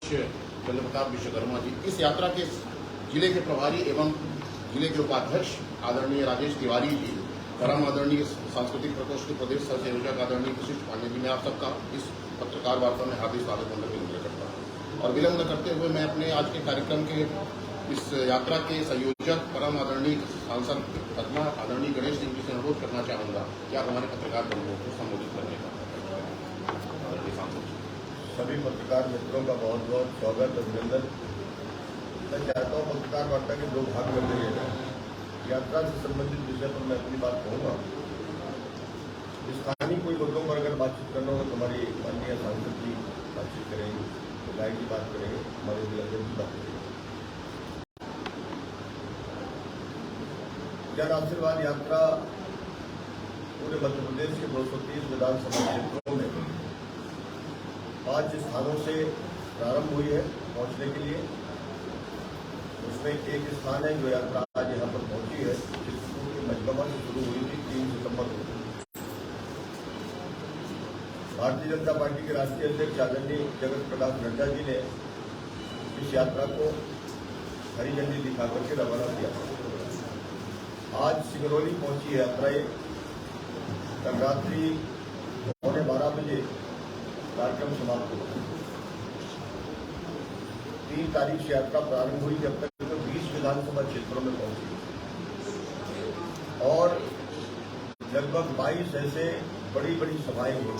चंद्र प्रताप विश्वकर्मा जी। इस यात्रा के जिले के प्रभारी एवं जिले के उपाध्यक्ष आदरणीय राजेश तिवारी जी, परम आदरणीय सांस्कृतिक प्रकोष्ठ के प्रदेश सह संयोजक आदरणीय वशिष्ठ पांडे जी, मैं आप सबका इस पत्रकार वार्ता में हार्दिक स्वागत करने करता हूँ। और विलंब न करते हुए मैं अपने आज के कार्यक्रम के इस यात्रा के संयोजक परम आदरणीय सांसद पद्मा आदरणीय गणेश सिंह जी से अनुरोध करना चाहूँगा कि आप हमारे पत्रकार बंधुओं को संबोधित करने का। सभी पत्रकार मित्रों का बहुत बहुत स्वागत, अभिनंदन। मैं चाहता हूँ पत्रकार वार्ता के दो भाग कर दिए जाए। यात्रा से संबंधित विषय पर मैं अपनी बात कहूँगा। स्थानीय कोई मुद्दों पर अगर बातचीत करना हो तो हमारी माननीय सांसद जी बातचीत करेंगे, गाय की बात करेंगे, हमारे जिला की बात करेंगे। जन आशीर्वाद यात्रा पूरे मध्य प्रदेश के 230 विधानसभा क्षेत्रों में 5 स्थानों से प्रारंभ हुई है पहुंचने के लिए। उसमें एक स्थान है जो यात्रा आज यहाँ पर पहुंची है, चित्रकूट के मजगमा से शुरू हुई थी 3 सितंबर को। भारतीय जनता पार्टी के राष्ट्रीय अध्यक्ष आदरणीय जगत प्रकाश नड्डा जी ने इस यात्रा को हरी झंडी दिखाकर के रवाना किया। आज सिंगरौली पहुंची है यात्रा। कल रात्रि 11:15 बजे कार्यक्रम समाप्त हुआ। 3 तारीख से यात्रा प्रारंभ हुई, जब तक 20 विधानसभा क्षेत्रों में पहुंची और लगभग 22 ऐसे बड़ी बड़ी सभाएं हुई।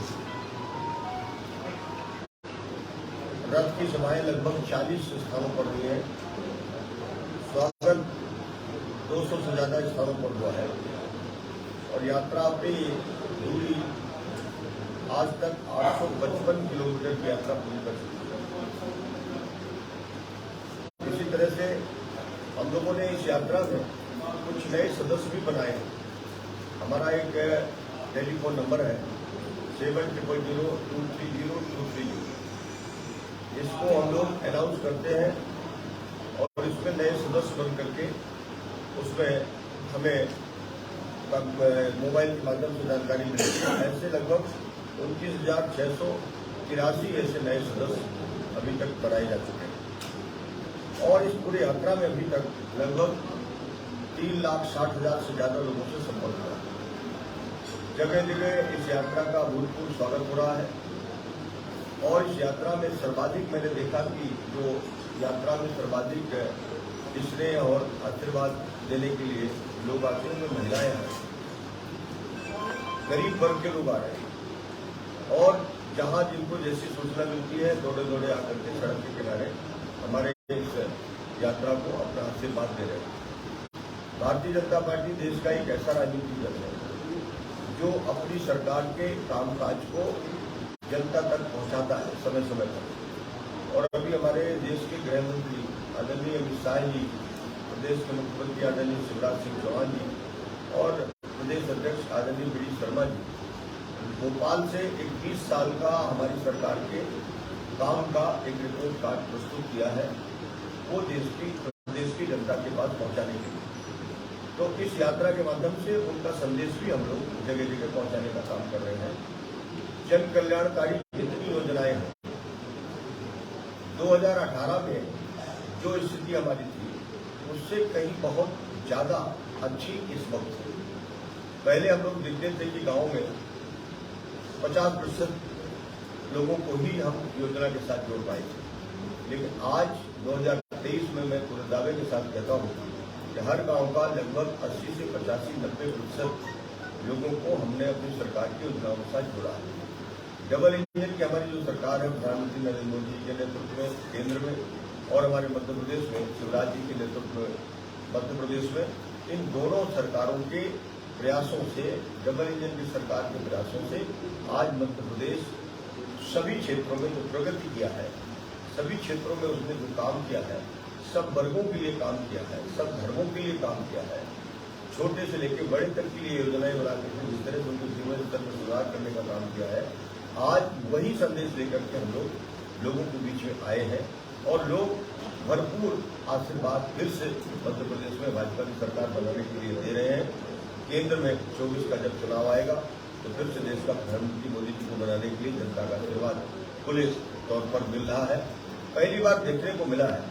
रथ की सभाएं लगभग 40 स्थानों पर हुई है। स्वागत 200 से ज्यादा स्थानों पर हुआ है और यात्रा अपनी दूरी आज तक 855 किलोमीटर की यात्रा पूरी कर चुकी है। इसी तरह से हम लोगों ने इस यात्रा में कुछ नए सदस्य भी बनाए हैं। हमारा एक टेलीफोन नंबर है 7000230230। इसको हम लोग अनाउंस करते हैं और इसमें नए सदस्य बन करके उसमें हमें मोबाइल के माध्यम से जानकारी मिलेगी। ऐसे लगभग 29,683 ऐसे नए सदस्य अभी तक बनाए जा चुके हैं और इस पूरी यात्रा में अभी तक लगभग 3,60,000 से ज्यादा लोगों से संपर्क हुआ। जगह जगह इस यात्रा का भूतपूर्व स्वागत हो रहा है और इस यात्रा में सर्वाधिक मैंने देखा कि जो यात्रा में सर्वाधिक स्नेह और आशीर्वाद देने के लिए लोग आते हैं, उनमें महिलाएं हैं, गरीब वर्ग के लोग आ रहे हैं और जहां जिनको जैसी सूचना मिलती है दौड़े दौड़े आकर के सड़क के किनारे हमारे इस यात्रा को अपना आशीर्वाद दे रहे हैं। भारतीय जनता पार्टी देश का एक ऐसा राजनीतिक दल है जो अपनी सरकार के कामकाज को जनता तक पहुंचाता है समय समय पर। और अभी हमारे देश के गृह मंत्री आदरणीय अमित शाह जी, प्रदेश के मुख्यमंत्री आदरणीय शिवराज सिंह चौहान जी और प्रदेश अध्यक्ष आदरणीय वी शर्मा जी भोपाल से एक 20 साल का हमारी सरकार के काम का एक रिपोर्ट कार्ड प्रस्तुत किया है, वो प्रदेश की जनता के पास पहुंचाने के लिए। तो इस यात्रा के माध्यम से उनका संदेश भी हम लोग जगह जगह पहुंचाने का काम कर रहे हैं। जन कल्याणकारी जितनी योजनाएं हैं 2018 में जो स्थिति हमारी थी उससे कहीं बहुत ज्यादा अच्छी इस वक्त है। पहले हम लोग देखते थे कि गांव में 50% लोगों को ही हम योजना के साथ जोड़ पाए थे, लेकिन आज 2023 में मैं पूरे दावे के साथ कहता हूं कि हर गांव का लगभग 80 से 85-90% लोगों को हमने अपनी सरकार की योजनाओं के साथ जोड़ा है। डबल इंजन की हमारी जो सरकार है प्रधानमंत्री नरेंद्र मोदी जी के नेतृत्व में केंद्र में और हमारे मध्य प्रदेश में शिवराज जी के नेतृत्व में मध्य प्रदेश में, इन दोनों सरकारों के प्रयासों से, डबल इंजन की सरकार के प्रयासों से आज मध्य प्रदेश सभी क्षेत्रों में जो प्रगति किया है, सभी क्षेत्रों में उसने जो काम किया है, सब वर्गों के लिए काम किया है, सब धर्मों के लिए काम किया है, छोटे से लेकर बड़े तक के लिए योजनाएं बनाकर के जिस तरह से उनके जीवन स्तर में सुधार करने का काम किया है, आज वही संदेश लेकर के हम लोग लोगों के बीच में आए हैं और लोग भरपूर आशीर्वाद फिर से मध्य प्रदेश में भाजपा की सरकार बनाने के लिए दे रहे हैं। केंद्र में 24 का जब चुनाव आएगा तो फिर से देश का प्रधानमंत्री मोदी जी को बनाने के लिए जनता का आशीर्वाद खुले तौर पर मिल रहा है पहली बार देखने को मिला है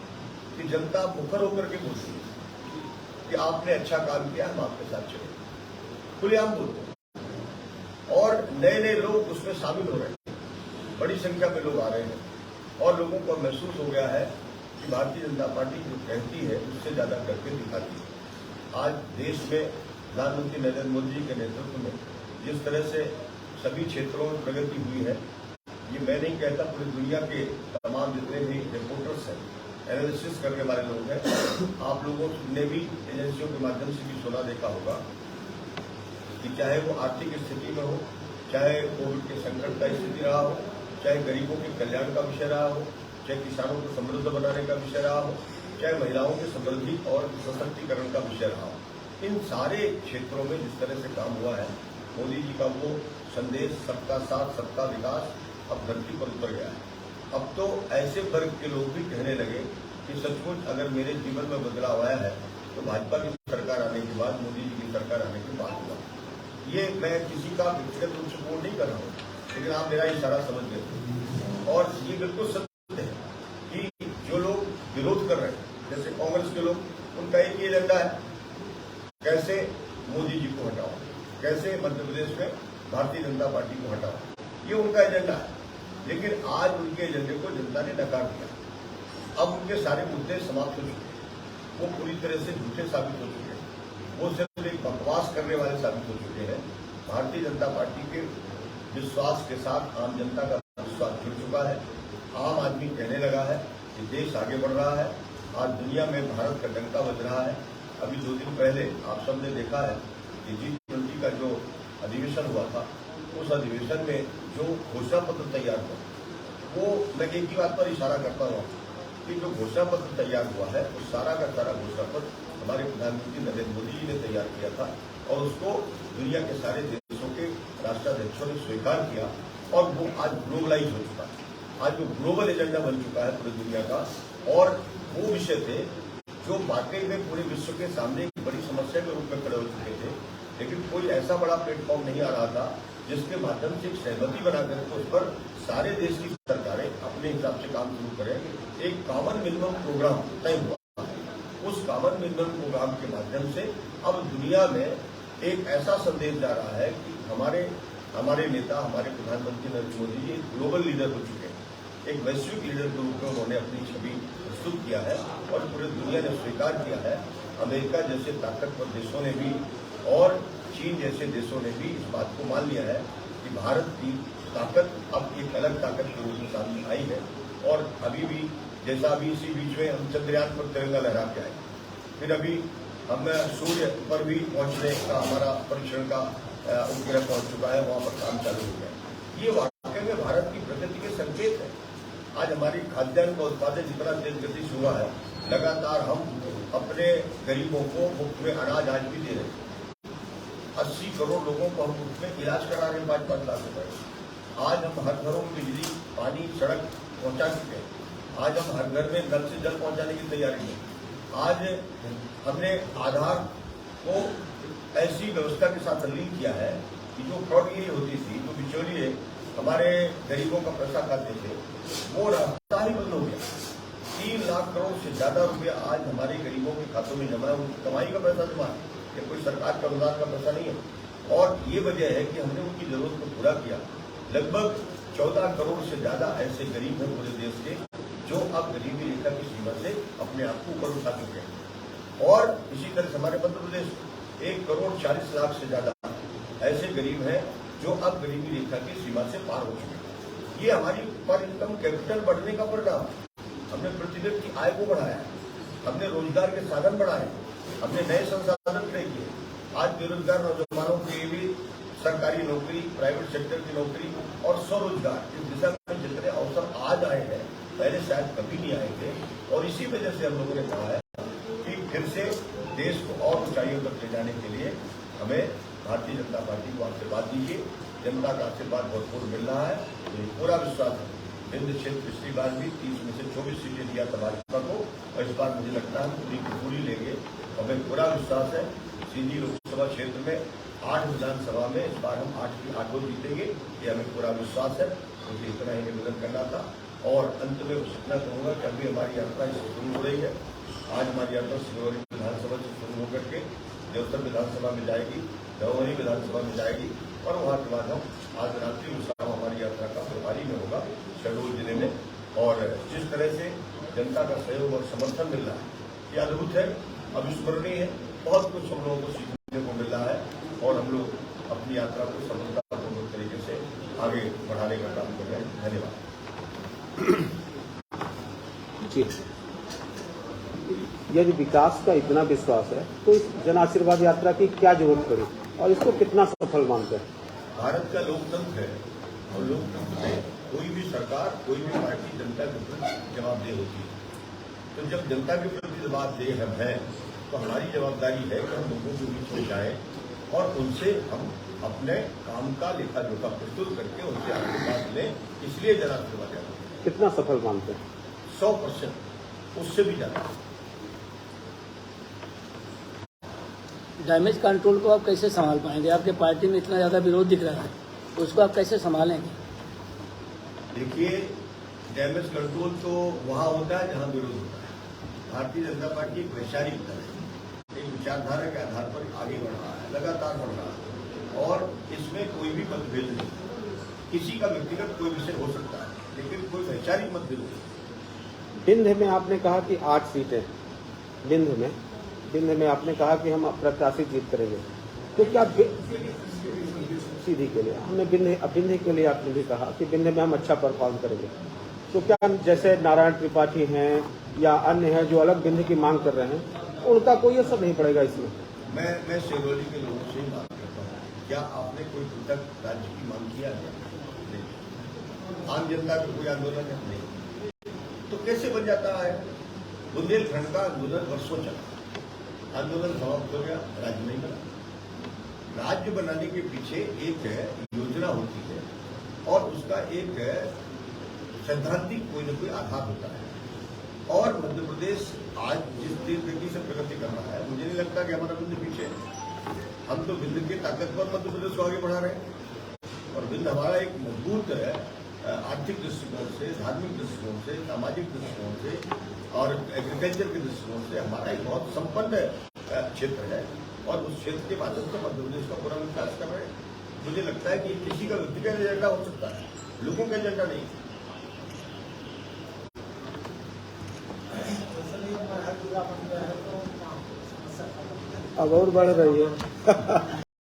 कि जनता मुखर होकर के बोलती है कि आपने अच्छा काम किया, हम आपके साथ चले, खुलेआम बोलते हैं। और नए नए लोग उसमें शामिल हो रहे हैं, बड़ी संख्या में लोग आ रहे हैं और लोगों को महसूस हो गया है कि भारतीय जनता पार्टी जो कहती है उससे ज्यादा करके दिखाती है। आज देश में प्रधानमंत्री नरेंद्र मोदी जी के नेतृत्व में जिस तरह से सभी क्षेत्रों में प्रगति हुई है, ये मैं नहीं कहता, पूरी दुनिया के तमाम जितने भी रिपोर्टर्स हैं, एनालिसिस करने वाले लोग हैं, आप लोगों ने भी एजेंसियों के माध्यम से भी सुना देखा होगा कि चाहे वो आर्थिक स्थिति में हो, चाहे कोविड के संकट का स्थिति रहा हो, चाहे गरीबों के कल्याण का विषय रहा हो, चाहे किसानों को समृद्ध बनाने का विषय रहा हो, चाहे महिलाओं के समृद्धि और सशक्तिकरण का विषय रहा हो, इन सारे क्षेत्रों में जिस तरह से काम हुआ है, मोदी जी का वो संदेश सबका साथ सबका विकास अब धरती पर उतर गया है। अब तो ऐसे वर्ग के लोग भी कहने लगे कि सचमुच अगर मेरे जीवन में बदलाव आया है तो भाजपा की सरकार आने के बाद, मोदी जी की सरकार आने के बाद हुआ। ये मैं किसी का व्यक्तिगत रूप से सपोर्ट नहीं कर रहा हूँ, लेकिन आप मेरा इशारा समझ गए। और ये बिल्कुल सत्य है कि जो लोग विरोध कर रहे हैं, जैसे कांग्रेस के लोग, उनका एक ही एजेंडा है, कैसे मोदी जी को हटाओ, कैसे मध्य प्रदेश में भारतीय जनता पार्टी को हटाओ, ये उनका एजेंडा है। लेकिन आज उनके एजेंडे को जनता ने नकार दिया। अब उनके सारे मुद्दे समाप्त हो चुके हैं, वो पूरी तरह से झूठे साबित हो चुके हैं, वो सिर्फ एक बकवास करने वाले साबित हो चुके हैं। भारतीय जनता पार्टी के विश्वास के साथ आम जनता का विश्वास जुड़ चुका है। आम आदमी कहने लगा है कि देश आगे बढ़ रहा है, आज दुनिया में भारत का डंका बज रहा है। अभी 2 दिन पहले आप सबने देखा है कि G20 का जो अधिवेशन हुआ था, उस अधिवेशन में जो घोषणा पत्र तैयार हुआ, वो मैं एक ही बात पर इशारा करता हूँ कि जो घोषणा पत्र तैयार हुआ है, उस सारा का सारा घोषणा पत्र हमारे प्रधानमंत्री नरेंद्र मोदी जी ने तैयार किया था और उसको दुनिया के सारे देशों के राष्ट्राध्यक्षों ने स्वीकार किया और वो आज ग्लोबलाइज हो चुका है। आज वो ग्लोबल एजेंडा बन चुका है पूरी दुनिया का। और वो विषय थे जो वाकई में पूरे विश्व के सामने एक बड़ी समस्या के रूप में खड़े हो चुके थे, लेकिन कोई ऐसा बड़ा प्लेटफॉर्म नहीं आ रहा था जिसके माध्यम से एक सहमति बनाकर उस पर सारे देश की सरकारें अपने हिसाब से काम शुरू करें। एक कॉमन मिनिमम प्रोग्राम तय हुआ, उस कॉमन मिनिमम प्रोग्राम के माध्यम से अब दुनिया में एक ऐसा संदेश जा रहा है कि हमारे नेता, हमारे प्रधानमंत्री नरेंद्र मोदी जी ग्लोबल लीडर हो चुके हैं। एक वैश्विक लीडर के रूप में उन्होंने अपनी छवि प्रस्तुत किया है और पूरी दुनिया ने स्वीकार किया है। अमेरिका जैसे ताकतवर देशों ने भी और चीन जैसे देशों ने भी इस बात को मान लिया है कि भारत की ताकत अब एक अलग ताकत के रूप में सामने आई है। और अभी भी जैसा अभी इसी बीच में हम चंद्रयान पर तिरंगा लहरा के आए, फिर अभी हम सूर्य पर भी पहुंचने का हमारा परीक्षण का उपग्रह पहुंच चुका है, वहां पर काम चालू हो गया। ये वाकई में भारत की प्रगति के संकेत है। आज हमारी खाद्यान्न का उत्पादन जितना तेज गति से हुआ है, लगातार हम अपने गरीबों को मुफ्त में अनाज आज भी दे रहे हैं। 80 करोड़ लोगों को हम मुफ्त में इलाज करा रहे हैं 5-5 लाख रुपए। आज हम हर घरों में बिजली, पानी, सड़क पहुंचा चुके हैं। आज हम हर घर में नल से जल पहुंचाने की तैयारी में। आज हमने आधार को ऐसी व्यवस्था के साथ तल्लीन किया है कि जो फ्रॉडगिरी होती थी, जो बिचौलिए हमारे गरीबों का पैसा खाते थे, वो रास्ता ही बंद हो गया। 3 लाख करोड़ से ज्यादा रुपया आज हमारे गरीबों के खातों में जमा है। उनकी कमाई का पैसा जमा है, कि कोई सरकार का अनुदान का पैसा नहीं है। और ये वजह है कि हमने उनकी जरूरत को पूरा किया। लगभग 14 करोड़ से ज्यादा ऐसे गरीब हैं पूरे देश के जो अब गरीबी रेखा की सीमा से अपने आप को ऊपर उठा चुके हैं। और इसी तरह से हमारे मध्य प्रदेश 1 करोड़ 40 लाख से ज्यादा ऐसे गरीब हैं जो अब गरीबी रेखा की सीमा से पार हो चुके हैं। ये हमारी पर इनकम कैपिटल बढ़ने का परिणाम। हमने प्रतिदिन की आय को बढ़ाया, हमने रोजगार के साधन बढ़ाए, हमने नए संसाधन खड़े किए। आज बेरोजगार नौजवानों के लिए भी सरकारी नौकरी, प्राइवेट सेक्टर की नौकरी और स्वरोजगार, इस दिशा में जितने अवसर आज आए हैं पहले शायद कभी नहीं आए थे। और इसी वजह से हम लोगों ने कहा है कि फिर से देश को और ऊंचाइयों तक ले जाने के लिए हमें भारतीय जनता पार्टी को आशीर्वाद दीजिए। जनता का आशीर्वाद भरपूर मिल रहा है, मुझे पूरा विश्वास है। विंध्य क्षेत्र पिछली बार भी 30 में से 24 सीटें दिया था भाजपा को, और इस बार मुझे लगता है पूरी की पूरी लेंगे। हमें पूरा विश्वास है सीधी लोकसभा क्षेत्र में 8 विधानसभा में इस बार हम 8 की 8 जीतेंगे, ये हमें पूरा विश्वास है। मुझे इतना ही निवेदन करना था। और अंत में सूचना करूंगा कि अभी हमारी यात्रा शुरू हो रही है। आज हमारी यात्रा सिरोही विधानसभा से शुरू होकर के देवसर विधानसभा में जाएगी, दमोही विधानसभा में जाएगी और वहां के बाद हम आज रात्रि विश्राम हमारी यात्रा का प्रभारी में होगा शहडोल जिले में। और जिस तरह से जनता का सहयोग और समर्थन मिल रहा है ये अद्भुत है, अविस्मरणीय है। बहुत कुछ हम लोगों को सीखने को मिल रहा है और हम लोग अपनी यात्रा को सफलतापूर्वक तरीके से आगे बढ़ाने का काम कर रहे हैं। धन्यवाद जी। यदि विकास का इतना विश्वास है तो इस जन आशीर्वाद यात्रा की क्या जरूरत पड़ी और इसको कितना सफल मानते हैं? भारत का लोकतंत्र है और लोकतंत्र में कोई भी सरकार, कोई भी पार्टी जनता के प्रति जवाबदेह होती है। तो जब जनता के प्रति जवाबदेह हम हैं तो हमारी जवाबदारी है कि हम लोगों के बीच में जाएं और उनसे हम अपने काम का लेखा जोखा प्रस्तुत करके उनसे आशीर्वाद लें। इसलिए जन आशीर्वाद यात्रा कितना सफल मानते हैं? 100%, उससे भी ज्यादा। डैमेज कंट्रोल को आप कैसे संभाल पाएंगे? आपके पार्टी में इतना ज्यादा विरोध दिख रहा है, उसको आप कैसे संभालेंगे? देखिए, डैमेज कंट्रोल तो वहां होता है जहां विरोध होता है। भारतीय जनता पार्टी एक वैचारिक दल है, एक विचारधारा के आधार पर आगे बढ़ रहा है, लगातार बढ़ रहा है और इसमें कोई भी मतभेद नहीं। किसी का व्यक्तिगत कोई विषय हो सकता है लेकिन कोई वैचारिक मतभेद नहीं। बिंद में आपने कहा कि 8 सीटें, बिंद में आपने कहा कि हम प्रत्याशी जीत करेंगे, तो क्या सीधी के लिए हमने बिंद के लिए आपने भी कहा कि बिंद में हम अच्छा परफॉर्म करेंगे, तो क्या जैसे नारायण त्रिपाठी हैं या अन्य हैं जो अलग बिंद की मांग कर रहे हैं उनका कोई असर नहीं पड़ेगा इसमें? मैं सिरोही के लोगों से ही बात करता हूँ, क्या आपने कोई पृथक राज्य की मांग किया है? नहीं। आम जनता का कोई आंदोलन है? नहीं। तो कैसे बन जाता है? बुंदेलखंड का आंदोलन वर्षों चला, आंदोलन समाप्त हो गया, राज्य नहीं बना। राज्य बनाने के पीछे एक योजना होती है और उसका एक सैद्धांतिक कोई न कोई आधार होता है। और मध्य प्रदेश आज जिस तेज गति से प्रगति कर रहा है, मुझे नहीं लगता कि हमारा बिंद पीछे है। हम तो बिंद के ताकतवर मध्य प्रदेश को आगे बढ़ा रहे हैं और बिंद हमारा एक मजबूत है आर्थिक दृष्टिकोण से, धार्मिक दृष्टिकोण से, सामाजिक दृष्टिकोण से और एग्रीकल्चर के दृष्टिकोण से हमारा एक बहुत संपन्न क्षेत्र है और उस क्षेत्र के माध्यम से मध्य प्रदेश का पूरा विकास कर रहे हैं। मुझे लगता है कि किसी का व्यक्तिगत एजेंडा हो सकता है, लोगों का एजेंडा नहीं। अब और बढ़ रही है